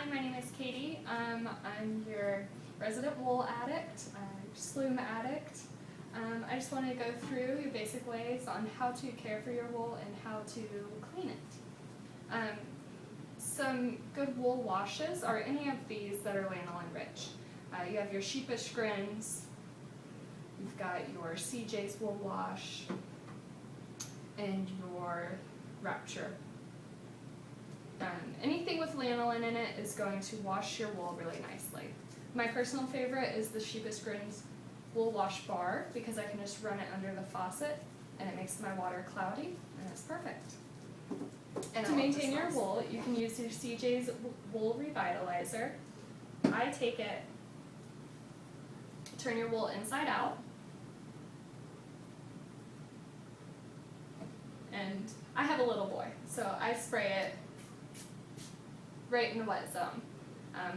Hi, my name is Katie. I'm your resident wool addict, Sloomb addict. I just want to go through your basic ways on how to care for your wool and how to clean it. Some good wool washes are any of these that are lanolin rich. You have your sheepish grins, you've got your CJ's wool wash, and your Rapture. Anything with lanolin in it is going to wash your wool really nicely. My personal favorite is the Sheepish Grins Wool Wash Bar because I can just run it under the faucet and it makes my water cloudy and it's perfect. And to maintain your wool, you can use your CJ's Wool Revitalizer. I take it, turn your wool inside out, and I have a little boy, so I spray it right in the wet zone.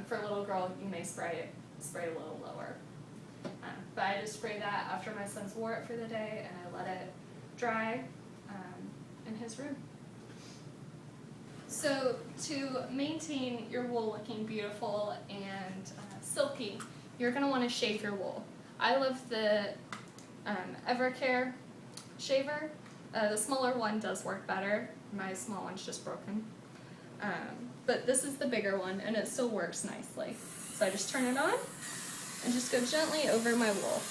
For a little girl, you may spray a little lower. But I just spray that after my son's wore it for the day, and I let it dry in his room. So to maintain your wool looking beautiful and silky, you're going to want to shave your wool. I love the Evercare shaver. The smaller one does work better. My small one's just broken. But this is the bigger one, and it still works nicely. So I just turn it on and just go gently over my wool.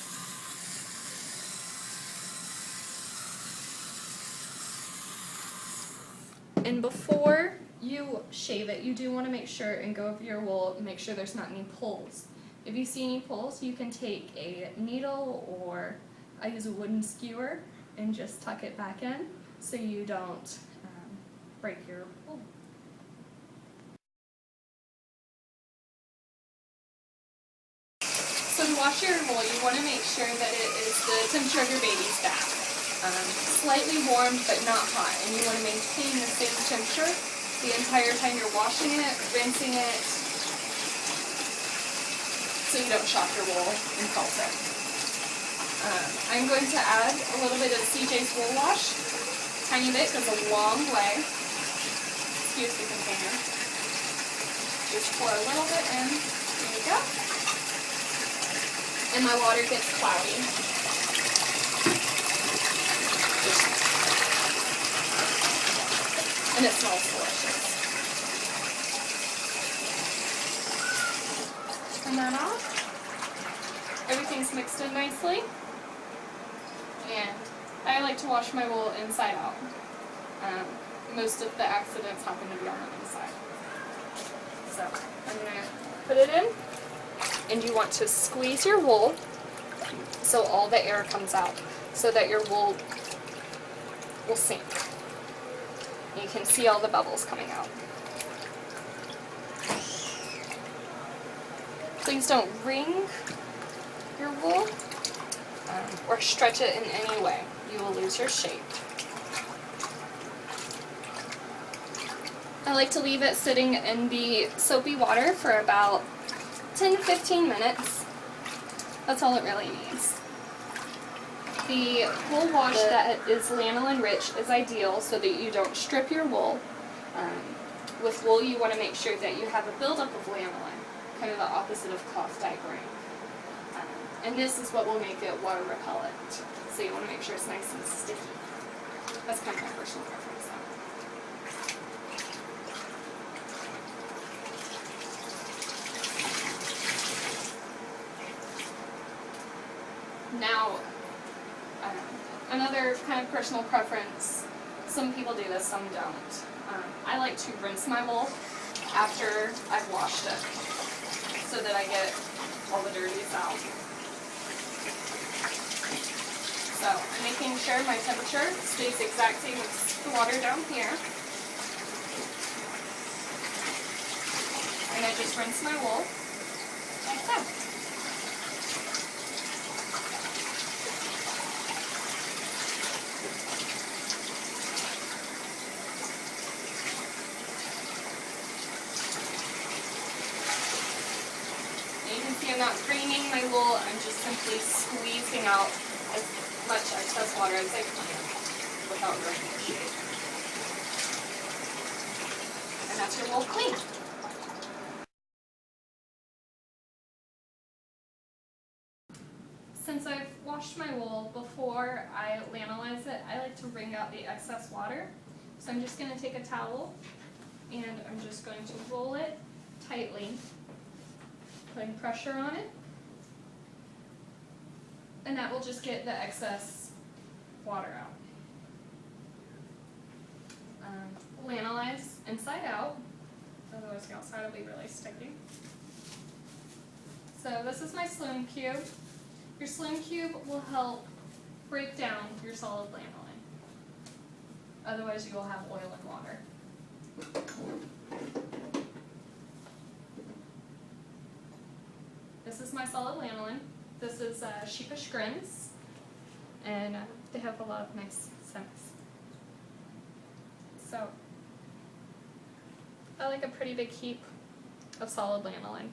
And before you shave it, you do want to make sure and go over your wool and make sure there's not any pulls. If you see any pulls, you can take a needle, or I use a wooden skewer, and just tuck it back in so you don't break your wool. So to wash your wool, you want to make sure that it is the temperature of your baby's bath. Slightly warm but not hot, and you want to maintain the same temperature the entire time you're washing it, rinsing it, so you don't shock your wool and salt it. I'm going to add a little bit of CJ's Wool Wash. Tiny bit goes a long way. Excuse the container. Just pour a little bit in. There you go. And my water gets cloudy. And it smells delicious. Turn that off. Everything's mixed in nicely. And I like to wash my wool inside out. Most of the accidents happen to be on the inside. So I'm going to put it in. And you want to squeeze your wool so all the air comes out, so that your wool will sink. You can see all the bubbles coming out. Please don't wring your wool or stretch it in any way. You will lose your shape. I like to leave it sitting in the soapy water for about 10 to 15 minutes. That's all it really needs. The wool wash that is lanolin rich is ideal so that you don't strip your wool. With wool, you want to make sure that you have a buildup of lanolin, kind of the opposite of cloth dye grain. And this is what will make it water repellent. So you want to make sure it's nice and sticky. That's kind of my personal preference though. Now, another kind of personal preference, some people do this, some don't. I like to rinse my wool after I've washed it so that I get all the dirties out. So I'm making sure my temperature stays exact same as the water down here. And I just rinse my wool like that. I'm not draining my wool, I'm just simply squeezing out as much excess water as I can without rushing the shade. And that's your wool clean. my wool, before I lanolize it, I like to wring out the excess water. So I'm just going to take a towel and I'm just going to roll it tightly, putting pressure on it. And that will just get the excess water out. Lanolize inside out, otherwise the outside will be really sticky. So this is my Sloomb cube. Your Sloomb cube will help break down your solid lanolin. Otherwise you will have oil and water. This is my solid lanolin. This is Sheepish Grins, and they have a lot of nice scents. So I like a pretty big heap of solid lanolin.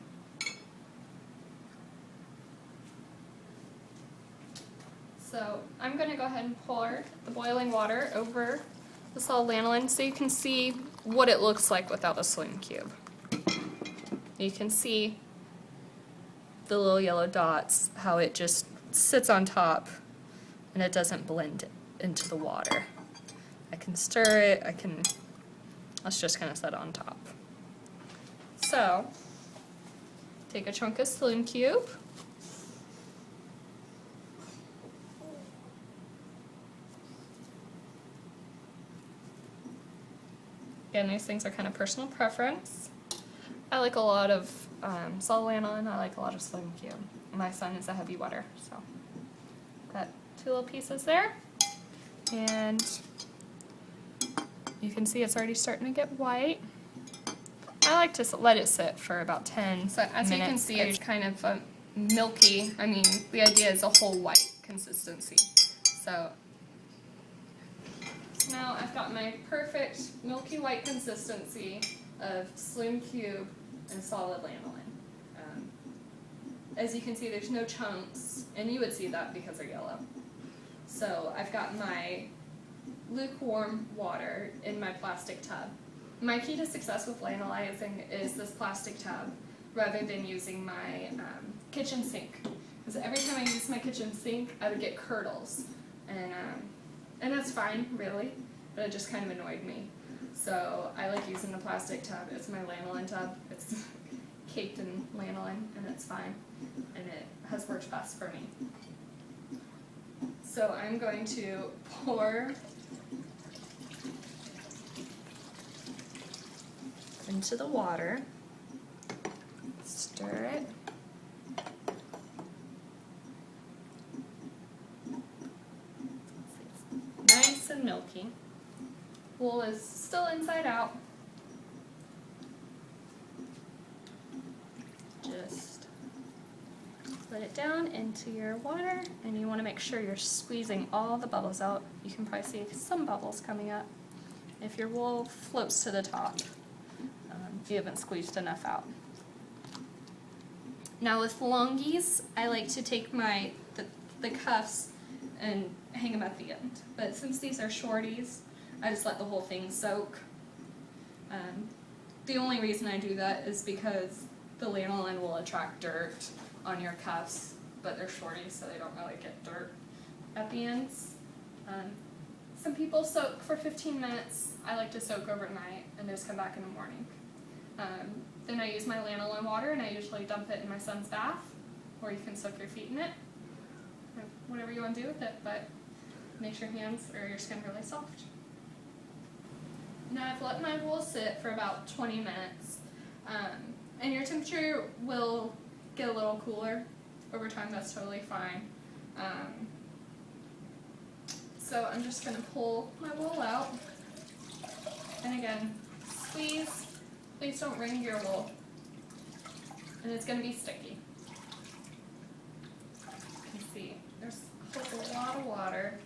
So I'm going to go ahead and pour the boiling water over the solid lanolin so you can see what it looks like without the Sloomb cube. You can see the little yellow dots, how it just sits on top and it doesn't blend into the water. I can stir it, let's just kind of set it on top. So, take a chunk of Sloomb cube, again, these things are kind of personal preference. I like a lot of solid lanolin, I like a lot of Sloomb cube. My son is a heavy wetter, so got 2 little pieces there. And you can see it's already starting to get white. I like to let it sit for about 10 minutes. So as you can see, it's kind of milky. I mean, the idea is a whole white consistency. So now I've got my perfect milky white consistency of Sloomb cube and solid lanolin. As you can see, there's no chunks, and you would see that because they're yellow. So I've got my lukewarm water in my plastic tub. My key to success with lanolizing is this plastic tub rather than using my kitchen sink. Because every time I use my kitchen sink, I would get curdles. And that's fine, really, but it just kind of annoyed me. So I like using the plastic tub. It's my lanolin tub. It's caked in lanolin, and it's fine. And it has worked best for me. So I'm going to pour into the water, stir it, nice and milky. Wool is still inside out. Just let it down into your water, and you want to make sure you're squeezing all the bubbles out. You can probably see some bubbles coming up. If your wool floats to the top, you haven't squeezed enough out. Now with longies, I like to take the cuffs and hang them at the end. But since these are shorties, I just let the whole thing soak. The only reason I do that is because the lanolin will attract dirt on your cuffs, but they're shorties, so they don't really get dirt at the ends. Some people soak for 15 minutes. I like to soak overnight and just come back in the morning. Then I use my lanolin water, and I usually dump it in my son's bath, or you can soak your feet in it, or whatever you want to do with it, but makes your hands or your skin really soft. Now I've let my wool sit for about 20 minutes, and your temperature will get a little cooler over time. That's totally fine. So I'm just going to pull my wool out, and again, squeeze. Please don't wring your wool, and it's going to be sticky. You can see there's a lot of water.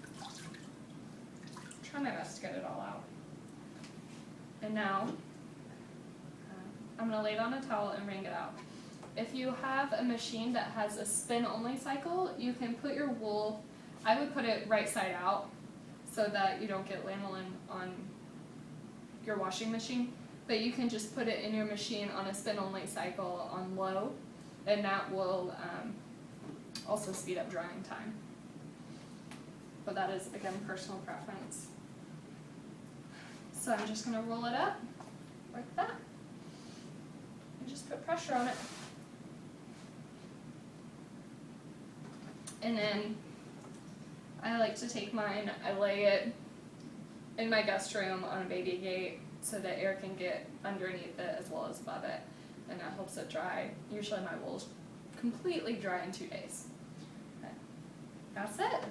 Try my best to get it all out. And now I'm going to lay it on a towel and wring it out. If you have a machine that has a spin-only cycle, you can put your wool, I would put it right side out so that you don't get lanolin on your washing machine. But you can just put it in your machine on a spin-only cycle on low, and that will also speed up drying time. but that is, again, personal preference. So I'm just going to roll it up like that and just put pressure on it. And then I like to take mine, I lay it in my guest room on a baby gate so that air can get underneath it as well as above it, and that helps it dry. Usually my wool's completely dry in 2 days. Okay. That's it.